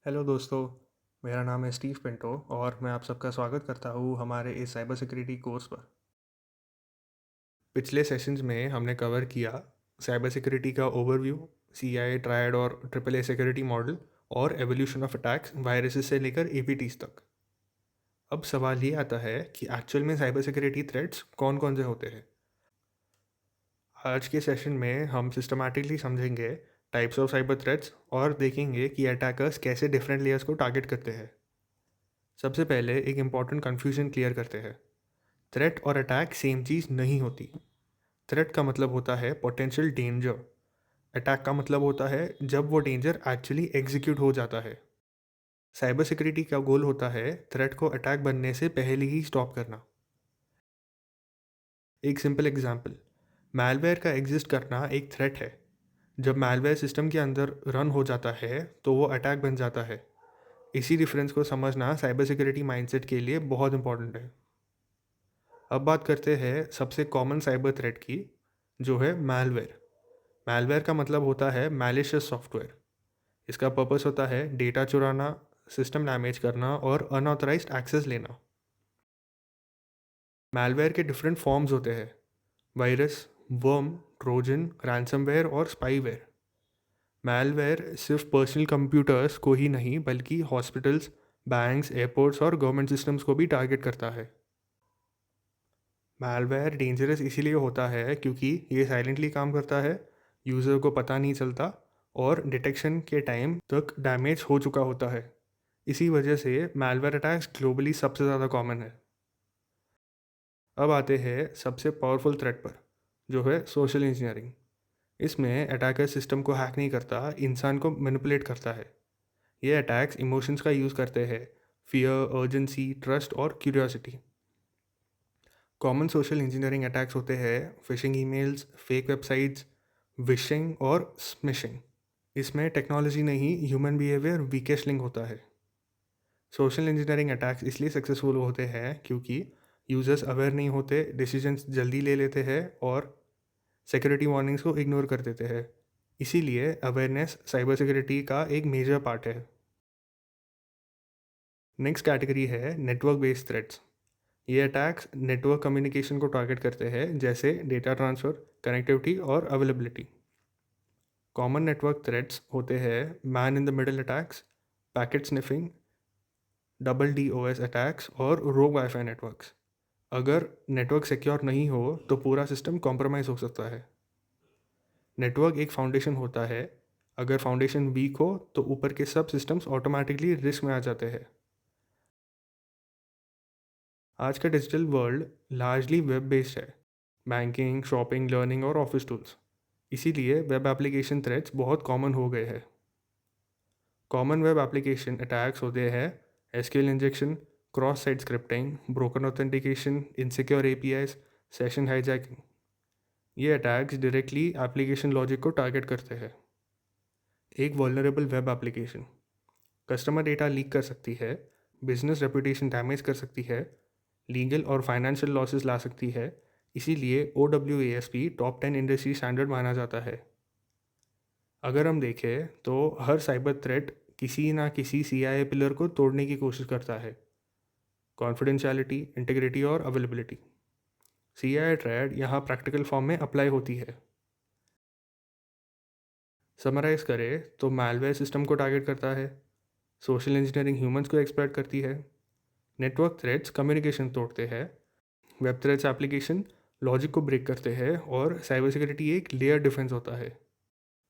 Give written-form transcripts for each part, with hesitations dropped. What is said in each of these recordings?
Hello दोस्तों, मेरा नाम है स्टीव पिंटो और मैं आप सबका स्वागत करता हूँ हमारे इस साइबर सिक्योरिटी कोर्स पर। पिछले सेशंस में हमने कवर किया साइबर सिक्योरिटी का ओवरव्यू, CIA ट्रायड और AAA सिक्योरिटी मॉडल और एवोल्यूशन ऑफ अटैक्स वायरसेस से लेकर APTs तक। अब सवाल ये आता है कि एक्चुअल में साइबर सिक्योरिटी थ्रेट्स कौन कौन से होते हैं। आज के सेशन में हम सिस्टमैटिकली समझेंगे टाइप्स ऑफ साइबर थ्रेट्स और देखेंगे कि अटैकर्स कैसे डिफरेंट लेयर्स को टारगेट करते हैं। सबसे पहले एक इम्पॉर्टेंट कन्फ्यूजन क्लियर करते हैं। थ्रेट और अटैक सेम चीज़ नहीं होती। थ्रेट का मतलब होता है पोटेंशियल डेंजर। अटैक का मतलब होता है जब वो डेंजर एक्चुअली एग्जीक्यूट हो जाता है। साइबर सिक्योरिटी का गोल होता है थ्रेट को अटैक बनने से पहले ही स्टॉप करना। एक सिंपल एग्जांपल, मैलवेयर का एग्जिस्ट करना एक थ्रेट है। जब मैलवेयर सिस्टम के अंदर रन हो जाता है तो वो अटैक बन जाता है। इसी डिफरेंस को समझना साइबर सिक्योरिटी माइंडसेट के लिए बहुत इंपॉर्टेंट है। अब बात करते हैं सबसे कॉमन साइबर थ्रेट की, जो है मैलवेयर। मैलवेयर का मतलब होता है मैलिशियस सॉफ्टवेयर। इसका पर्पस होता है डेटा चुराना, सिस्टम डैमेज करना और अनऑथराइज्ड एक्सेस लेना। मैलवेयर के डिफरेंट फॉर्म्स होते हैं: वायरस, वर्म, ट्रोजन, रैंसमवेयर और स्पाईवेयर। मैलवेयर सिर्फ पर्सनल कंप्यूटर्स को ही नहीं बल्कि हॉस्पिटल्स, बैंक्स, एयरपोर्ट्स और गवर्नमेंट सिस्टम्स को भी टारगेट करता है। मैलवेयर डेंजरस इसीलिए होता है क्योंकि ये साइलेंटली काम करता है, यूज़र को पता नहीं चलता और डिटेक्शन के टाइम तक डैमेज हो चुका होता है। इसी वजह से मैलवेयर अटैक्स ग्लोबली सबसे ज़्यादा कॉमन है। अब आते हैं सबसे पावरफुल थ्रेट पर, जो है सोशल इंजीनियरिंग। इसमें अटैकर सिस्टम को हैक नहीं करता, इंसान को मैनिपुलेट करता है। ये अटैक्स इमोशंस का यूज़ करते हैं: फियर, अर्जेंसी, ट्रस्ट और curiosity. Common social engineering attacks होते हैं fishing emails, fake websites, wishing और स्मिशिंग। इसमें टेक्नोलॉजी नहीं, ह्यूमन बिहेवियर वीकेस्ट लिंक होता है। सोशल इंजीनियरिंग अटैक्स इसलिए सक्सेसफुल होते हैं क्योंकि यूजर्स अवेयर नहीं होते, डिसीजंस जल्दी ले लेते हैं और सिक्योरिटी वार्निंग्स को इग्नोर कर देते हैं। इसीलिए अवेयरनेस साइबर सिक्योरिटी का एक मेजर पार्ट है। नेक्स्ट कैटेगरी है नेटवर्क बेस्ड थ्रेट्स। ये अटैक्स नेटवर्क कम्युनिकेशन को टारगेट करते हैं, जैसे डेटा ट्रांसफ़र, कनेक्टिविटी और अवेलेबिलिटी। कॉमन नेटवर्क थ्रेट्स होते हैं man in the middle attacks, packet sniffing, double DOS attacks और रोग वाईफाई नेटवर्क्स। अगर नेटवर्क सिक्योर नहीं हो तो पूरा सिस्टम कॉम्प्रोमाइज़ हो सकता है। नेटवर्क एक फाउंडेशन होता है, अगर फाउंडेशन वीक हो तो ऊपर के सब सिस्टम्स ऑटोमेटिकली रिस्क में आ जाते हैं। आज का digital world largely web based है: बैंकिंग, शॉपिंग, लर्निंग और ऑफिस टूल्स। इसीलिए वेब एप्लीकेशन थ्रेट्स बहुत कॉमन हो गए हैं। कॉमन वेब एप्लीकेशन अटैक्स होते हैं SQL injection, cross site scripting, broken authentication, insecure APIs, session hijacking. ये अटैक्स डायरेक्टली एप्लीकेशन लॉजिक को टारगेट करते हैं। एक vulnerable web application customer data leak कर सकती है, बिजनेस रेपुटेशन डैमेज कर सकती है, लीगल और फाइनेंशियल लॉसेस ला सकती है। इसीलिए OWASP टॉप 10 इंडस्ट्री स्टैंडर्ड माना जाता है। अगर हम देखें तो हर साइबर थ्रेट किसी ना किसी CIA पिलर को तोड़ने की कोशिश करता है: कॉन्फिडेंशियलिटी, इंटीग्रिटी और अवेलेबिलिटी। CIA ट्रायड यहाँ प्रैक्टिकल फॉर्म में अप्लाई होती है। समराइज करें तो मैलवेयर सिस्टम को टारगेट करता है, सोशल इंजीनियरिंग ह्यूमंस को एक्सप्लॉइट करती है, नेटवर्क थ्रेट्स कम्युनिकेशन तोड़ते हैं, वेब थ्रेट्स एप्लीकेशन लॉजिक को ब्रेक करते हैं और साइबर सिक्योरिटी एक लेयर डिफेंस होता है।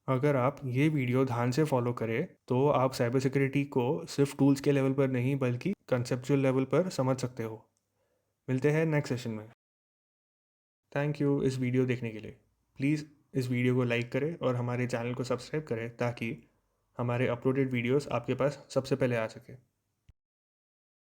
अगर आप ये वीडियो ध्यान से फॉलो करें तो आप साइबर सिक्योरिटी को सिर्फ टूल्स के लेवल पर नहीं बल्कि कंसेप्चुअल लेवल पर समझ सकते हो। मिलते हैं नेक्स्ट सेशन में। थैंक यू इस वीडियो देखने के लिए। प्लीज़ इस वीडियो को लाइक करें और हमारे चैनल को सब्सक्राइब करें ताकि हमारे अपलोडेड वीडियोस आपके पास सबसे पहले आ सके।